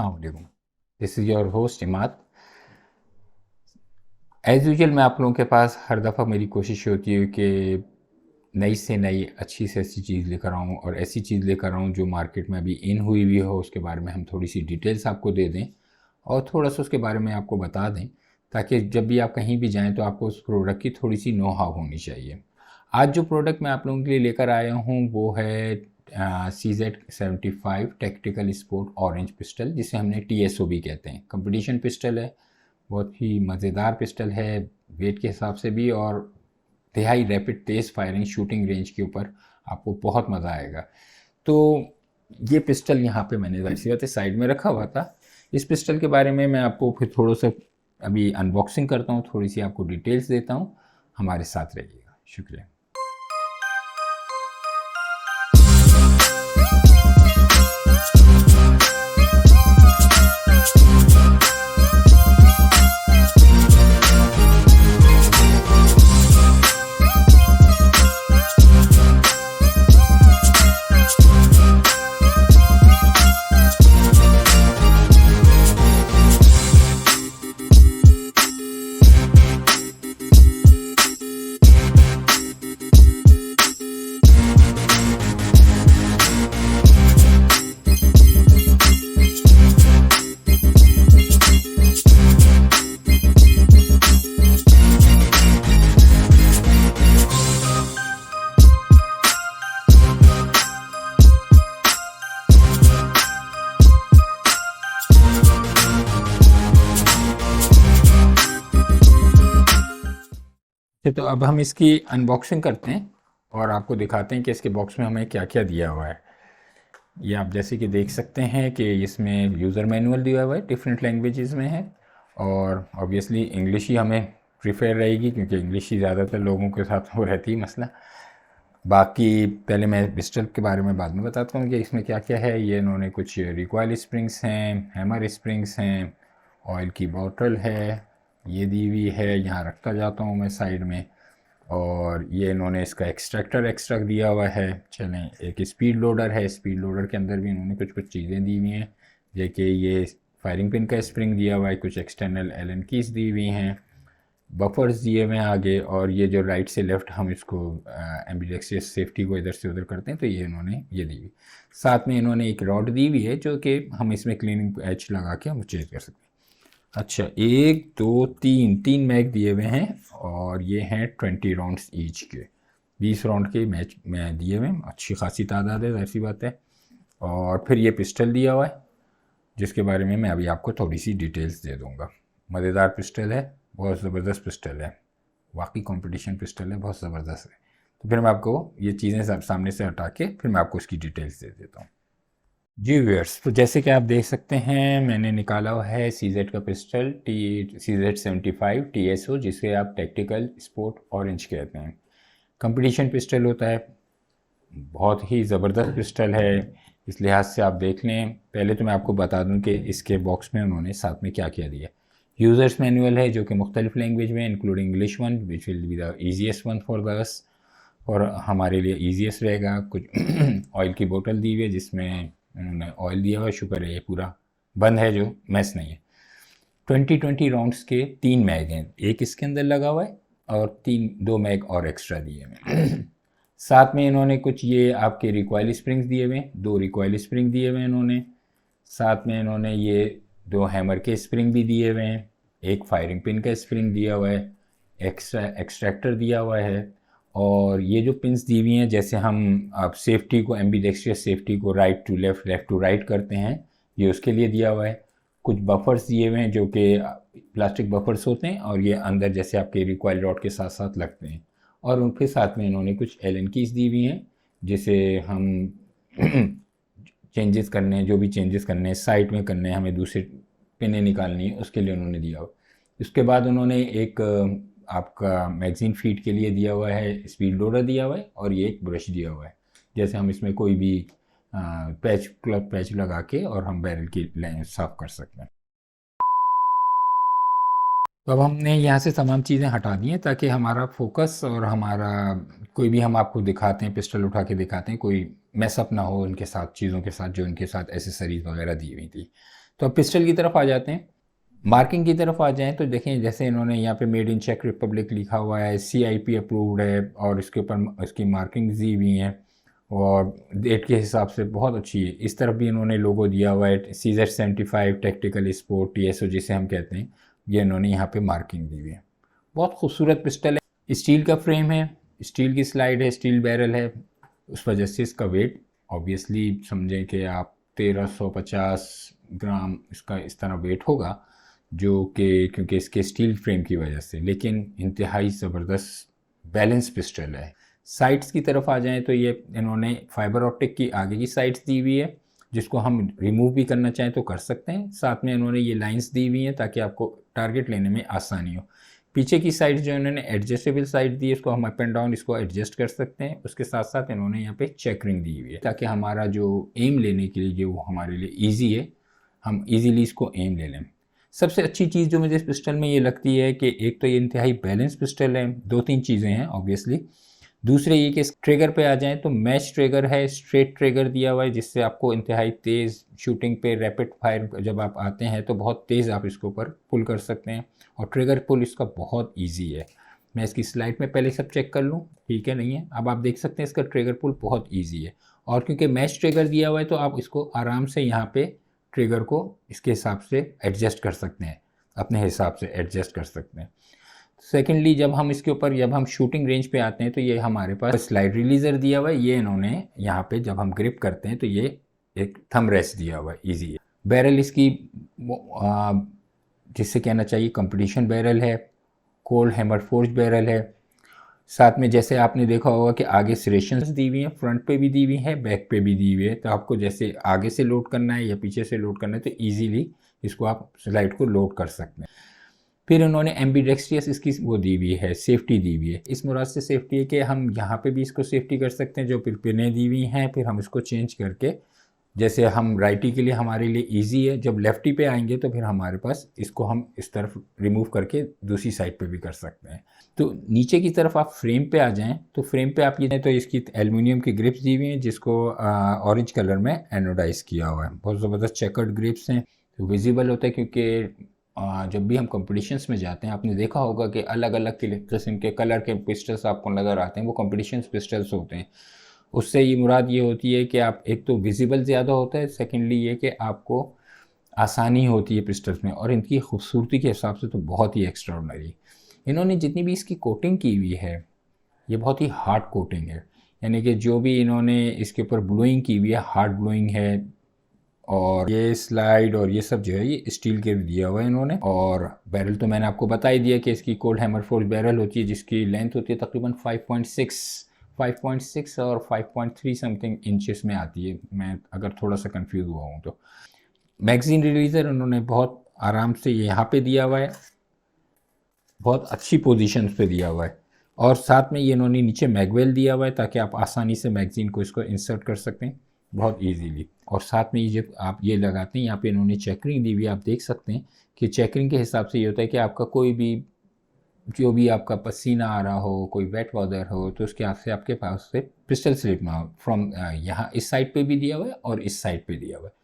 अस्सलाम वालेकुम। This is your host Imad. As usual मैं आप लोगों के पास हर दफ़ा मेरी कोशिश होती है कि नई से नई अच्छी से अच्छी चीज़ लेकर आऊँ और ऐसी चीज़ लेकर आऊँ जो मार्केट में अभी इन हुई हुई हो, उसके बारे में हम थोड़ी सी डिटेल्स आपको दे दें और थोड़ा सा उसके बारे में आपको बता दें, ताकि जब भी आप कहीं भी जाएँ तो आपको उस प्रोडक्ट की थोड़ी सी नो हाउ होनी चाहिए। आज जो प्रोडक्ट मैं आप लोगों के लिए लेकर आया हूँ वो है CZ75 tactical sport orange pistol, जिसे हमने TSO भी कहते हैं। कंपटीशन पिस्टल है, बहुत ही मज़ेदार पिस्टल है वेट के हिसाब से भी, और तिहाई रैपिड तेज़ फायरिंग शूटिंग रेंज के ऊपर आपको बहुत मज़ा आएगा। तो ये पिस्टल यहाँ पे मैंने वैसी बात साइड में रखा हुआ था। इस पिस्टल के बारे में मैं आपको फिर थोड़ा सा अभी अनबॉक्सिंग करता हूँ, थोड़ी सी आपको डिटेल्स देता हूँ। हमारे साथ रहिएगा। शुक्रिया। तो अब हम इसकी अनबॉक्सिंग करते हैं और आपको दिखाते हैं कि इसके बॉक्स में हमें क्या क्या दिया हुआ है। ये आप जैसे कि देख सकते हैं कि इसमें यूज़र मैनुअल दिया हुआ है, डिफरेंट लैंग्वेजेस में है, और ऑब्वियसली इंग्लिश ही हमें प्रीफर रहेगी क्योंकि इंग्लिश ही ज़्यादातर लोगों के साथ हो रहती है मसला। बाकी पहले मैं पिस्टल के बारे में बाद में बताता हूँ कि इसमें क्या क्या है। ये इन्होंने कुछ रिकॉयल स्प्रिंग्स हैं, हैमर स्प्रिंग्स हैं, ऑयल की बॉटल है, ये दी हुई है, यहाँ रखता जाता हूँ मैं साइड में, और ये इन्होंने इसका एक्सट्रैक्ट दिया हुआ है। चलें, एक स्पीड लोडर है, स्पीड लोडर के अंदर भी इन्होंने कुछ चीज़ें दी हुई हैं, जैसे ये फायरिंग पिन का स्प्रिंग दिया हुआ है, कुछ एक्सटर्नल एलन कीज दी हुई हैं, बफर्स दिए हुए हैं आगे, और ये जो राइट से लेफ़्ट हम इसको एम्बिडेक्सियस सेफ्टी को इधर से उधर करते हैं, तो ये इन्होंने ये दी हुई। साथ में इन्होंने एक रॉड दी हुई है जो कि हम इसमें क्लीनिंग एच लगा के हम चेंज कर सकते हैं। अच्छा, 1 2 3 मैग दिए हुए हैं, और ये हैं 20 राउंड्स ईच के, 20 राउंड के मैच में दिए हुए हैं। अच्छी खासी तादाद है, ऐसी बात है। और फिर ये पिस्टल दिया हुआ है जिसके बारे में मैं अभी आपको थोड़ी सी डिटेल्स दे दूँगा। मज़ेदार पिस्टल है, बहुत ज़बरदस्त पिस्टल है, वाकई कंपटीशन पिस्टल है, बहुत ज़बरदस्त है। तो फिर मैं आपको ये चीज़ें सामने से हटा के फिर मैं आपको इसकी डिटेल्स दे देता हूँ। जी व्यूअर्स, तो जैसे कि आप देख सकते हैं मैंने निकाला हुआ है CZ का पिस्टल CZ75 TSO, जिसे आप टैक्टिकल स्पोर्ट ऑरेंज कहते हैं। कंपटीशन पिस्टल होता है, बहुत ही ज़बरदस्त पिस्टल है, इस लिहाज से आप देख लें। पहले तो मैं आपको बता दूं कि इसके बॉक्स में उन्होंने साथ में क्या क्या दिया। यूज़र्स मैनुअल है जो कि मुख्तलिफ लैंग्वेज में, including English one, which will be the easiest one for दस, और हमारे लिए ईजीएस्ट रहेगा। कुछ ऑयल की बोतल दी हुई है जिसमें उन्होंने ऑयल दिया हुआ है, शुक्र है ये पूरा बंद है, जो मैस नहीं है। 20 राउंड्स के 3 मैग हैं, एक इसके अंदर लगा हुआ है और 2 मैग और एक्स्ट्रा दिए हैं। साथ में इन्होंने कुछ ये आपके रिकॉयल स्प्रिंग्स दिए हुए हैं, 2 रिकॉयल स्प्रिंग दिए हुए हैं इन्होंने। साथ में इन्होंने ये 2 हैमर के स्प्रिंग भी दिए हुए हैं, एक फायरिंग पिन का स्प्रिंग दिया हुआ है, एक्सट्रैक्टर दिया हुआ है, और ये जो पिन्स दी हुई हैं जैसे हम आप सेफ्टी को, एम्बिडेक्स्ट्रियस सेफ्टी को right to left, left to right करते हैं, ये उसके लिए दिया हुआ है। कुछ बफर्स दिए हुए हैं जो कि प्लास्टिक बफर्स होते हैं, और ये अंदर जैसे आपके रिकॉयल रॉड के साथ साथ लगते हैं। और उनके साथ में इन्होंने कुछ एलन कीज दी हुई हैं जिसे हम चेंजेस करने हैं, जो भी चेंजेस करने हैं साइट में करने हैं, हमें दूसरी पिनें निकालनी है, उसके लिए उन्होंने दिया हुआ। उसके बाद उन्होंने एक आपका मैगज़ीन फीड के लिए दिया हुआ है, स्पीड लोडर दिया हुआ है, और ये एक ब्रश दिया हुआ है, जैसे हम इसमें कोई भी पैच लगा के और हम बैरल की लाइन साफ कर सकते हैं। तो अब हमने यहाँ से तमाम चीज़ें हटा दी हैं ताकि हमारा फोकस और हमारा कोई भी हम आपको दिखाते हैं, पिस्टल उठा के दिखाते हैं, कोई मैसअप ना हो उनके साथ, चीज़ों के साथ जो उनके साथ एसेसरीज़ वगैरह दी हुई थी। तो अब पिस्टल की तरफ आ जाते हैं। मार्किंग की तरफ आ जाएं तो देखें, जैसे इन्होंने यहाँ पे मेड इन चेक रिपब्लिक लिखा हुआ है, CIP अप्रूव्ड है और इसके ऊपर इसकी मार्किंग दी हुई हैं और डेट के हिसाब से बहुत अच्छी है। इस तरफ भी इन्होंने लोगो दिया हुआ है, CZ75 टैक्टिकल स्पोर्ट TSO जिसे हम कहते हैं, ये इन्होंने यहाँ पे मार्किंग दी हुई है। बहुत खूबसूरत पिस्टल है। स्टील का फ्रेम है, स्टील की स्लाइड है, स्टील बैरल है, उस वजह से इसका वेट ऑब्वियसली समझें कि आप 1350 ग्राम इसका इस तरह वेट होगा, जो कि क्योंकि इसके स्टील फ्रेम की वजह से, लेकिन इंतहाई ज़बरदस्त बैलेंस पिस्टल है। साइड्स की तरफ आ जाएं तो ये इन्होंने फाइबर ऑप्टिक की आगे की साइड्स दी हुई है, जिसको हम रिमूव भी करना चाहें तो कर सकते हैं। साथ में इन्होंने ये लाइंस दी हुई हैं ताकि आपको टारगेट लेने में आसानी हो। पीछे की साइड जो इन्होंने एडजस्टेबल साइड दी है, इसको हम अप एंड डाउन इसको एडजस्ट कर सकते हैं। उसके साथ साथ इन्होंने यहाँ पे चेकरिंग दी हुई है ताकि हमारा जो एम लेने के लिए वो हमारे लिए ईजी है, हम ईजीली इसको एम ले लें। सबसे अच्छी चीज़ जो मुझे इस पिस्टल में ये लगती है कि एक तो ये इंतहाई बैलेंस पिस्टल है, 2-3 चीज़ें हैं ऑब्वियसली। दूसरे ये कि ट्रिगर पे आ जाएं तो मैच ट्रिगर है, स्ट्रेट ट्रिगर दिया हुआ है, जिससे आपको इंतहाई तेज़ शूटिंग पे रैपिड फायर जब आप आते हैं तो बहुत तेज़ आप इसके ऊपर पुल कर सकते हैं और ट्रिगर पुल इसका बहुत ईजी है। मैं इसकी स्लाइड में पहले सब चेक कर लूँ, ठीक है नहीं है। अब आप देख सकते हैं इसका ट्रिगर पुल बहुत ईजी है और क्योंकि मैच ट्रिगर दिया हुआ है तो आप इसको आराम से यहाँ पे ट्रिगर को इसके हिसाब से एडजस्ट कर सकते हैं, अपने हिसाब से एडजस्ट कर सकते हैं। सेकेंडली जब हम शूटिंग रेंज पे आते हैं तो ये हमारे पास स्लाइड रिलीजर दिया हुआ है। ये इन्होंने यहाँ पे जब हम ग्रिप करते हैं तो ये एक थंब रेस्ट दिया हुआ है, ईजी है। बैरल इसकी जिससे कहना चाहिए कंपटीशन बैरल है, कोल्ड हैमर फोर्ज बैरल है। साथ में जैसे आपने देखा होगा कि आगे सिरेशंस दी हुई हैं, फ्रंट पे भी दी हुई है, बैक पे भी दी हुई है, तो आपको जैसे आगे से लोड करना है या पीछे से लोड करना है तो ईजीली इसको आप स्लाइड को लोड कर सकते हैं। फिर उन्होंने एम्बीडेक्स्ट्रियस इसकी वो दी हुई है, सेफ्टी दी हुई है। इस मुराद से सेफ्टी है कि हम यहाँ पे भी इसको सेफ्टी कर सकते हैं, जो पिनें दी हुई हैं, फिर हम इसको चेंज करके जैसे हम राइटी के लिए हमारे लिए इजी है, जब लेफ्टी पे आएंगे तो फिर हमारे पास इसको हम इस तरफ रिमूव करके दूसरी साइड पे भी कर सकते हैं। तो नीचे की तरफ आप फ्रेम पे आ जाएं तो फ्रेम पे आप ये तो इसकी एल्युमिनियम की ग्रिप्स दी हुई हैं, जिसको ऑरेंज कलर में एनोडाइज किया हुआ है। बहुत ज़बरदस्त चेकर्ड ग्रिप्स हैं, तो विजिबल होता है क्योंकि जब भी हम कंपटीशंस में जाते हैं आपने देखा होगा कि अलग अलग किस्म के कलर के पिस्टल्स आपको नज़र आते हैं, वो कंपटीशंस पिस्टल्स होते हैं। उससे ये मुराद ये होती है कि आप एक तो विजिबल ज़्यादा होता है, सेकेंडली ये कि आपको आसानी होती है पिस्टल्स में, और इनकी खूबसूरती के हिसाब से तो बहुत ही एक्स्ट्राऑर्डिनरी। इन्होंने जितनी भी इसकी कोटिंग की हुई है ये बहुत ही हार्ड कोटिंग है, यानी कि जो भी इन्होंने इसके ऊपर ब्लोइंग की हुई है हार्ड ब्लोइंग है। और ये स्लाइड और ये सब जो है ये स्टील के दिया हुआ है इन्होंने। और बैरल तो मैंने आपको बता ही दिया कि इसकी कोल्ड हैमर फोर्ज बैरल होती है, जिसकी लेंथ होती है तकरीबन 5.6 और 5.3 समथिंग इंचेस में आती है, मैं अगर थोड़ा सा कंफ्यूज हुआ हूँ तो। मैगजीन रिलीज़र उन्होंने बहुत आराम से यहाँ पे दिया हुआ है, बहुत अच्छी पोजीशन पे दिया हुआ है, और साथ में ये इन्होंने नीचे मैगवेल दिया हुआ है ताकि आप आसानी से मैगजीन को इसको इंसर्ट कर सकें बहुत इजीली। और साथ में ये जब आप ये लगाते हैं यहाँ पे इन्होंने चेकरिंग दी हुई, आप देख सकते हैं कि चेकरिंग के हिसाब से ये होता है कि आपका कोई भी जो भी आपका पसीना आ रहा हो, कोई वेट वाटर हो, तो उसके आपसे आपके पास से पिस्टल स्लिप में फ्रॉम यहाँ इस साइड पे भी दिया हुआ है और इस साइड पे दिया हुआ है।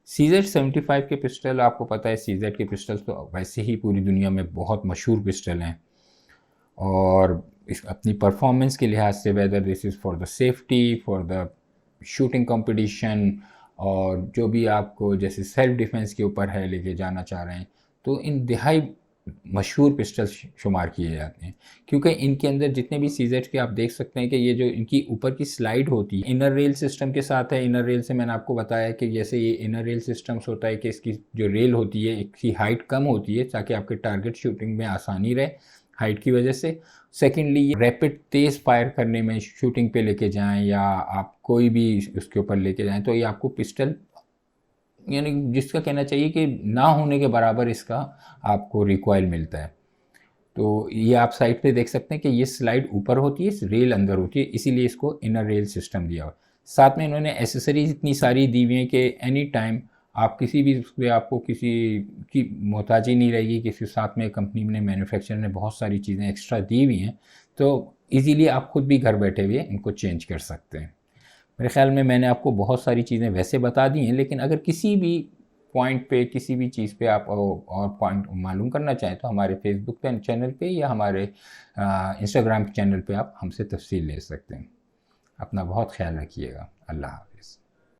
CZ75 के पिस्टल आपको पता है, CZ के पिस्टल्स तो वैसे ही पूरी दुनिया में बहुत मशहूर पिस्टल हैं, और इस अपनी परफॉर्मेंस के लिहाज से, whether this is for the safety, for the shooting competition, और जो भी आपको जैसे सेल्फ डिफेंस के ऊपर है लेके जाना चाह रहे हैं, तो इंतहाई मशहूर पिस्टल्स शुमार किए जाते हैं। क्योंकि इनके अंदर जितने भी सीजेड के आप देख सकते हैं कि ये जो इनकी ऊपर की स्लाइड होती है इनर रेल सिस्टम के साथ है। इनर रेल से मैंने आपको बताया कि जैसे ये इनर रेल सिस्टम्स होता है कि इसकी जो रेल होती है इसकी हाइट कम होती है ताकि आपके टारगेट शूटिंग में आसानी रहे हाइट की वजह से। सेकेंडली ये रैपिड तेज़ फायर करने में शूटिंग पे लेके जाएं या आप कोई भी उसके ऊपर लेके जाएं तो ये आपको पिस्टल यानी जिसका कहना चाहिए कि ना होने के बराबर इसका आपको रिकॉइल मिलता है। तो ये आप साइड पे देख सकते हैं कि ये स्लाइड ऊपर होती है, रेल अंदर होती है, इसीलिए इसको इनर रेल सिस्टम दिया हुआ। साथ में इन्होंने एसेसरीज इतनी सारी दी हुई हैं कि एनी टाइम आप किसी भी उसमें आपको किसी की मोहताजी नहीं रहेगी। किसी साथ में कंपनी ने मैन्युफैक्चरर ने बहुत सारी चीज़ें एक्स्ट्रा दी हुई हैं, तो ईज़िली आप खुद भी घर बैठे हुए इनको चेंज कर सकते हैं। मेरे ख्याल में मैंने आपको बहुत सारी चीज़ें वैसे बता दी हैं, लेकिन अगर किसी भी पॉइंट पे, किसी भी चीज़ पे आप और पॉइंट मालूम करना चाहें तो हमारे फेसबुक पे चैनल पे या हमारे इंस्टाग्राम चैनल पे आप हमसे तफसील ले सकते हैं। अपना बहुत ख्याल रखिएगा। अल्लाह हाफ़िज़।